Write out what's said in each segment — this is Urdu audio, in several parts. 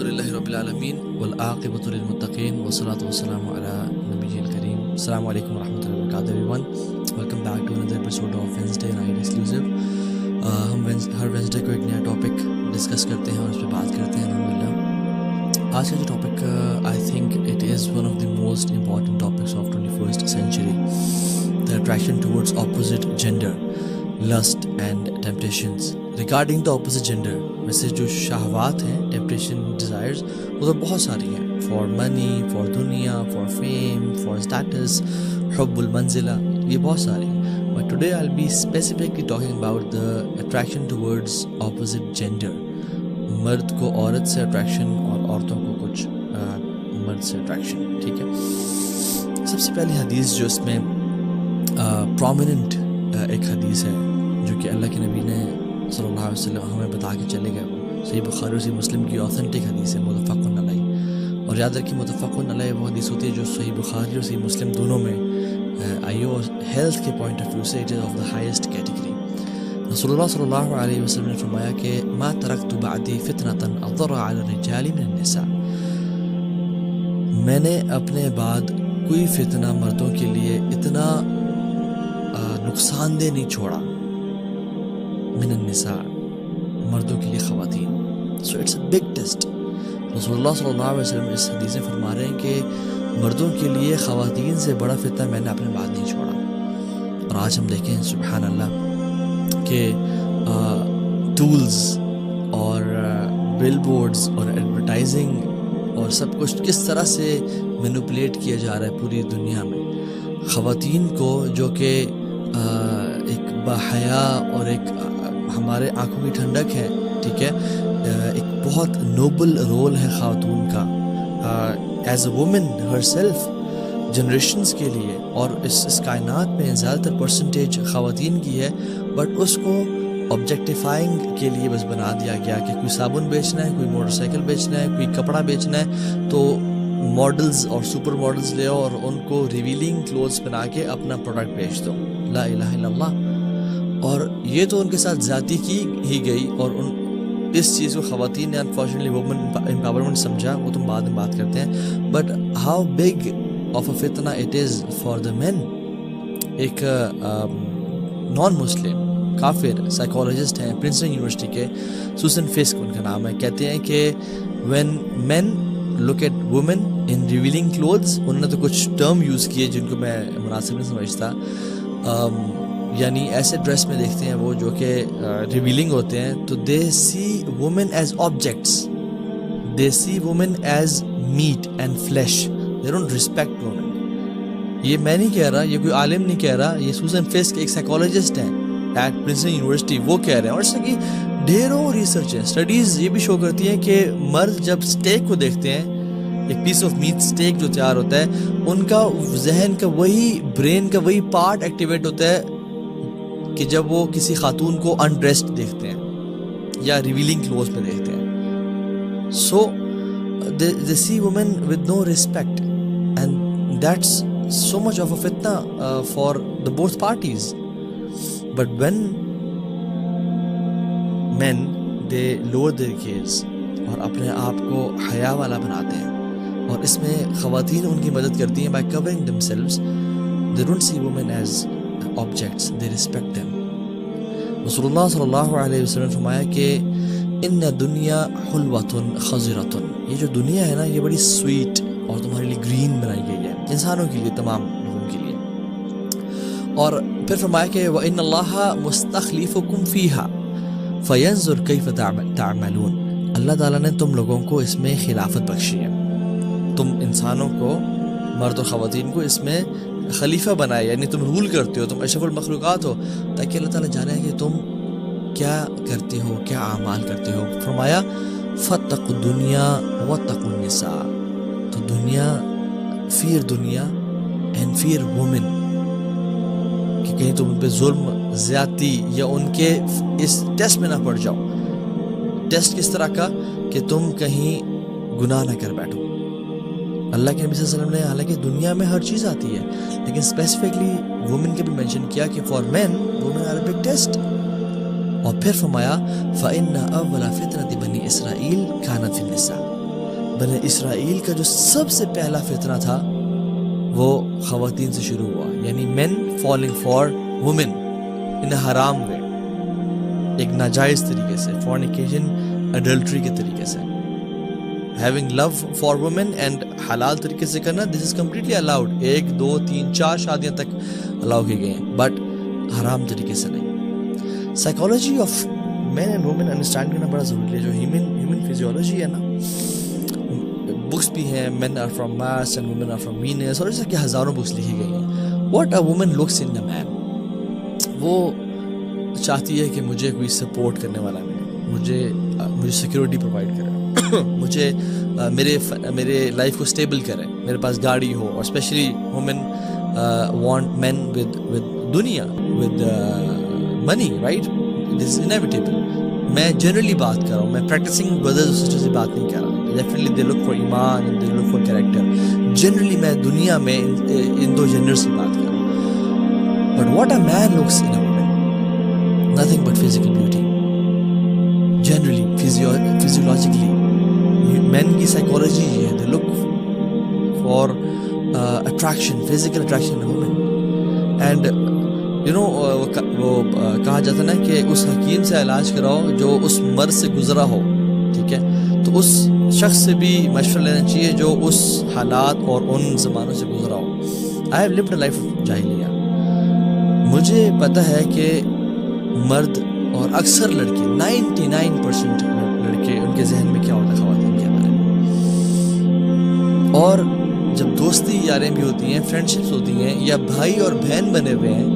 الحمدللہ رب العالمین والعاقبۃ للمتقین والصلاۃ والسلام علی نبی الکریم. السلام علیکم ورحمۃ اللہ وبرکاتہ everyone. Welcome back to another episode of Wednesday night exclusive. ہم ہر وینسڈے کو ایک نیا ٹاپک ڈسکس کرتے ہیں اور اس پہ بات کرتے ہیں الحمدللہ. آج کا جو topic I think it is one of the most important topics of 21st century, the attraction towards opposite gender, lust and temptations. Regarding the opposite gender, ویسے جو شہوات ہیں, ٹیمپٹیشن, ڈیزائرز, وہ تو بہت ساری ہیں. فار منی, فار دنیا, فار فیم, فار اسٹیٹس, حب المنزلہ, یہ بہت ساری ہیں. But today I'll be specifically talking about the attraction towards opposite gender. مرد کو عورت سے اٹریکشن اور عورتوں کو کچھ مرد سے اٹریکشن. ٹھیک ہے, سب سے پہلی حدیث جو اس میں پرومیننٹ ایک حدیث ہے جو کہ اللہ کے نبی نے صلی اللہ علیہ وسلم ہمیں بتا کے چلے گئے, وہ صحیح بخاری اور صحیح مسلم کی اوتھینٹک حدیث ہے, متفق علیہ. اور یاد رکھیں متفق علیہ وہ حدیث ہوتی ہے جو صحیح بخاری اور صحیح مسلم دونوں میں آئی ہو, اور ہیلتھ کے پوائنٹ آف ویو سے it is of the highest category. رسول اللہ صلی اللہ علیہ وسلم نے فرمایا کہ ما ترکت بعدی فتنة اضر علی الرجال من النساء. میں نے اپنے بعد کوئی فتنہ مردوں کے لیے اتنا نقصان دہ نہیں چھوڑا, من النساء, مردوں کے لیے خواتین. So it's a big test. رسول اللہ صلی اللہ علیہ وسلم اس حدیث میں فرما رہے ہیں کہ مردوں کے لیے خواتین سے بڑا فتنہ میں نے اپنے بعد نہیں چھوڑا. اور آج ہم دیکھیں سبحان اللہ کہ ٹولز اور بل بورڈز اور ایڈورٹائزنگ اور سب کچھ کس طرح سے مینوپولیٹ کیا جا رہا ہے پوری دنیا میں. خواتین کو جو کہ ایک باحیا اور ایک ہمارے آنکھوں کی ٹھنڈک ہے, ٹھیک ہے, ایک بہت نوبل رول ہے خاتون کا as a woman her self generations کے لیے. اور اس کائنات میں زیادہ تر پرسنٹیج خواتین کی ہے, بٹ اس کو آبجیکٹیفائنگ کے لیے بس بنا دیا گیا کہ کوئی صابن بیچنا ہے, کوئی موٹر سائیکل بیچنا ہے, کوئی کپڑا بیچنا ہے تو ماڈلز اور سپر ماڈلز لے آؤ اور ان کو ریویلنگ کلوتھس بنا کے اپنا پروڈکٹ بیچ دو. لا الہ الا اللہ. اور یہ تو ان کے ساتھ زیادتی کی ہی گئی, اور اس چیز کو خواتین نے انفارچونیٹلی وومن امپاورمنٹ سمجھا, وہ تو بعد میں بات کرتے ہیں. بٹ ہاؤ بگ آف اے فتنہ اٹ از فار دا مین. ایک نان مسلم کافر سائیکالوجسٹ ہیں پرنسٹن یونیورسٹی کے, سوسن فسک ان کا نام ہے, کہتے ہیں کہ when men look at women in revealing clothes, انہوں نے تو کچھ ٹرم یوز کیے جن کو میں مناسب نہیں سمجھتا, یعنی ایسے ڈریس میں دیکھتے ہیں وہ جو کہ ریویلنگ ہوتے ہیں, تو they see women as objects, they see women as meat and flesh, they don't respect women. یہ میں نہیں کہہ رہا, یہ کوئی عالم نہیں کہہ رہا, یہ سوزن فسک ایک سائیکالوجسٹ ہیں ایٹ پرنسٹن یونیورسٹی, وہ کہہ رہے ہیں. اور اس کی ڈھیروں ریسرچ ہیں, اسٹڈیز یہ بھی شو کرتی ہیں کہ مرد جب اسٹیک کو دیکھتے ہیں, ایک پیس آف میٹ اسٹیک جو تیار ہوتا ہے, ان کا ذہن کا وہی برین کا وہی پارٹ ایکٹیویٹ ہوتا ہے کہ جب وہ کسی خاتون کو انڈریسڈ دیکھتے ہیں یا ریویلنگ کلوتھس میں دیکھتے ہیں. سو they see women with no respect, and that's so much of a fitna for the both parties. But when men they lower their gaze اور اپنے آپ کو حیا والا بناتے ہیں, اور اس میں خواتین ان کی مدد کرتی ہیں by covering themselves, they don't see women as objects, they respect them. رسول اللہ صلی اللہ علیہ وسلم نے فرمایا کہ ان دنیا حلوۃ خضرۃ, یہ جو دنیا ہے نا یہ بڑی سویٹ اور تمہارے لیے گرین بنائی گئی ہے, انسانوں کے لیے, تمام لوگوں کے لیے. اور پھر فرمایا کہ وَإِنَّ اللَّهَ مُسْتَخْلِفُكُمْ فِيهَا فَيَنْظُرْ كَيْفَ تَعْمَلُونَ. اللہ تعالیٰ نے تم لوگوں کو اس میں خلافت بخشی ہے, تم انسانوں کو, مرد و خواتین کو اس میں خلیفہ بنائے, یعنی تم رول کرتے ہو, تم اشرف المخلوقات ہو, تاکہ اللہ تعالیٰ جانے کہ تم کیا کرتے ہو, کیا اعمال کرتے ہو. فرمایا فَاتَّقُوا الدُّنْيَا وَاتَّقُوا النِّسَاءَ. تو دنیا, فیئر دنیا اینڈ فیئر وومن, کہ کہیں تم ان پہ ظلم, زیادتی یا ان کے اس ٹیسٹ میں نہ پڑ جاؤ. ٹیسٹ کس طرح کا کہ تم کہیں گناہ نہ کر بیٹھو. اللہ کے نبی صلی اللہ علیہ وسلم نے حالانکہ دنیا میں ہر چیز آتی ہے, لیکن اسپیسیفکلی وومن کے بھی مینشن کیا کہ for men women are a big test. اور پھر فرمایا فَإِنَّ أَوَّلَ فِتْنَةِ بَنِي إِسْرَائِيلَ كَانَتْ فِي النِّسَاءِ. بنی اسرائیل کا جو سب سے پہلا فتنہ تھا وہ خواتین سے شروع ہوا، یعنی مین فالنگ فار وومن ان حرام وے، ایک ناجائز طریقے سے، فورنیکیشن اڈلٹری کے طریقے سے. Having love for women and حلال طریقے سے کرنا، دس از کمپلیٹلی الاؤڈ، 1 2 3 4 شادیاں تک الاؤ کی گئی ہیں، بٹ حرام طریقے سے نہیں. Psychology of men and women understand کرنا بڑا ضروری ہے. جو ہیومن فزیولوجی ہے نا، بکس بھی ہیں، men are from Mars and women are from Venus, اور اس کے ہزاروں بکس لکھی گئی ہیں. What a woman looks in a man, وہ چاہتی ہے کہ مجھے کوئی سپورٹ کرنے والا ملے، مجھے سیکیورٹی پرووائڈ کرے، مجھے میرے لائف کو اسٹیبل کرے، میرے پاس گاڑی ہو. اور especially women want men with دنیا، with money, right? This is inevitable. میں جنرلی بات کر رہا ہوں، میں پریکٹسنگ بردرز اور سسٹرز سے بات نہیں کر رہا. ڈیفینیٹلی دے لک فار ایمان and they look for character. Generally میں دنیا میں ان دو جینڈرز کی بات کر رہا ہوں. But what a man looks in a woman, nothing but physical beauty. Generally physiologically man کی سائیکالوجی یہ ہے، they look for attraction, physical attraction in a woman. And you know وہ کہا جاتا نا کہ اس حکیم سے علاج کراؤ جو اس مرض سے گزرا ہو، ٹھیک ہے؟ تو اس شخص سے بھی مشورہ لینا چاہیے جو اس حالات اور ان زمانوں سے گزرا ہو. I have lived a life of جاہلیہ. مجھے پتہ ہے کہ مرد اور اکثر لڑکے 99% لڑکے، ان کے ذہن میں کیا ہوتا ہے خواتین کے بارے میں. اور جب دوستی یاریں بھی ہوتی ہیں، فرینڈشپس ہوتی ہیں، یا بھائی اور بہن بنے ہوئے ہیں،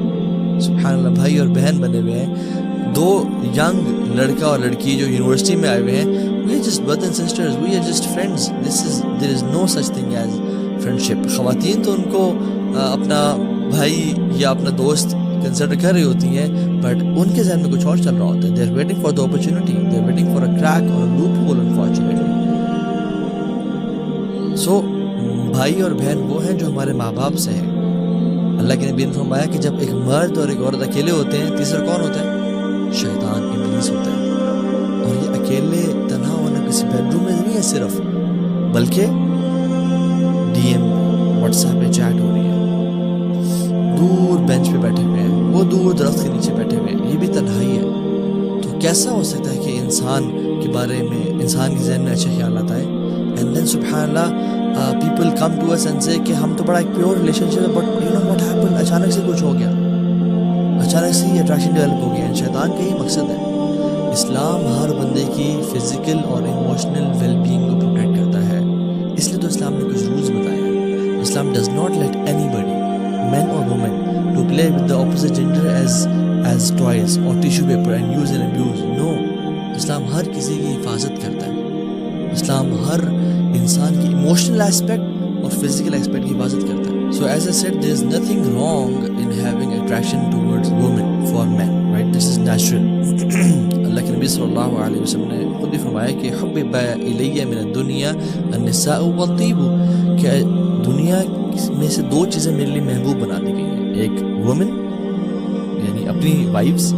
سبحان اللہ، بھائی اور بہن بنے ہوئے ہیں، 2 ینگ لڑکا اور لڑکی جو یونیورسٹی میں آئے ہوئے ہیں، we are just brothers and sisters, we are just friends, there is no such thing as friendship. خواتین تو ان کو اپنا بھائی یا اپنا دوست کنسیڈر کر رہی ہوتی ہیں، بٹ ان کے ذہن میں کچھ اور چل رہا ہوتا ہے. they are waiting for the opportunity, they are waiting for a crack or a loophole, unfortunately. so بھائی اور بہن وہ ہیں جو ہمارے ماں باپ سے ہیں. اللہ کے نبی نے فرمایا کہ جب ایک مرد اور ایک عورت اکیلے ہوتے ہیں، تیسرا کون ہوتا ہے؟ شیطان، ابلیس ہوتا ہے. اور یہ اکیلے تنہا ہونا کسی بیڈ روم میں نہیں ہے صرف، بلکہ ڈی ایم واٹس ایپ پہ چیٹ ہو رہی ہے، دور بینچ پہ بیٹھے ہوئے ہیں، وہ دور درخت کے نیچے بیٹھے ہوئے ہیں، یہ بھی تنہائی ہے. تو کیسا ہو سکتا ہے کہ انسان کے بارے میں، انسان کے ذہن میں اچھے خیالات آئے؟ اینڈ دین سبحان اللہ people come to us and سے کہ ہم تو بڑا ایک پیور ریلیشن شپ ہے، but you know what happen, اچانک سے کچھ ہو گیا، اچانک سے یہ اٹریکشن ڈیولپ ہو گیا. شیطان کا یہ مقصد ہے. اسلام ہر بندے کی فزیکل اور ایموشنل ویل بینگ کو پروٹیکٹ کرتا ہے، اس لیے تو اسلام نے کچھ رولز بتائے ہیں. Islam does not let anybody, man اور woman, to play with the opposite gender as toys اور tissue paper and use and abuse. No, Islam ہر کسی کی حفاظت کرتا ہے. اسلام ہر انسان کی ایموشنل ایسپیکٹ اور فزیکل ایسپیکٹ کی حفاظت کرتا ہے. So as I said there is nothing wrong in having attraction towards women for men, right? This is natural. Allah کے نبی صلی اللہ علیہ وسلم نے خود بھی فرمایا کہ حبب الی من الدنیا النساء والطیب، کہ دنیا میں سے 2 چیزیں میرے لیے محبوب بنا دی گئی ہیں. ایک وومن، یعنی اپنی وائفز،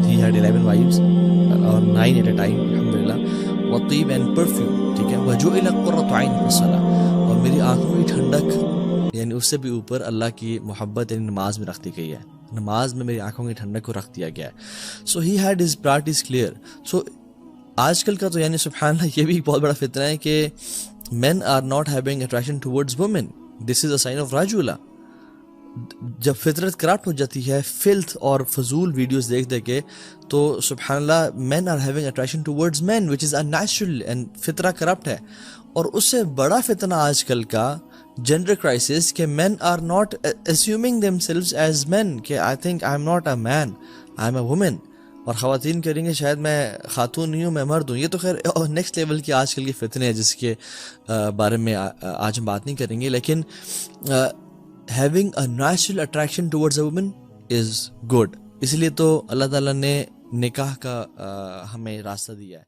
ہی ہیڈ 11 وائفز اور 9 ایٹ اے ٹائم الحمدللہ، والطیب اینڈ پرفیوم، ٹھیک ہے. وجعل قرۃ عین فی الصلاۃ، اور میری آنکھوں کی ٹھنڈک، یعنی اس سے بھی اوپر اللہ کی محبت یعنی نماز میں رکھ دی گئی ہے. نماز میں میری آنکھوں کی ٹھنڈک کو رکھ دیا گیا ہے. So he had his priorities clear. So آج کل کا تو یعنی سبحان اللہ یہ بھی ایک بہت بڑا فتنہ ہے کہ men are not having attraction towards women. This is a sign of رجولہ. جب فطرت کرپٹ ہو جاتی ہے فلتھ اور فضول ویڈیوز دیکھ دے کے، تو سبحان اللہ men are having attraction towards men which is unnatural and فطرہ کرپٹ ہے. اور اس سے بڑا فتنہ آج کل کا جینڈر کرائسس کہ men are not assuming themselves as men, کہ I think I am not a man, I am a woman. اور خواتین کہیں گے شاید میں خاتون نہیں ہوں، میں مرد ہوں. یہ تو خیر نیکسٹ لیول کی آج کل کی فتنے ہیں جس کے بارے میں آج ہم بات نہیں کریں گے. لیکن having a natural attraction towards a woman is good. اس لیے تو اللہ تعالیٰ نے نکاح کا ہمیں راستہ دیا ہے.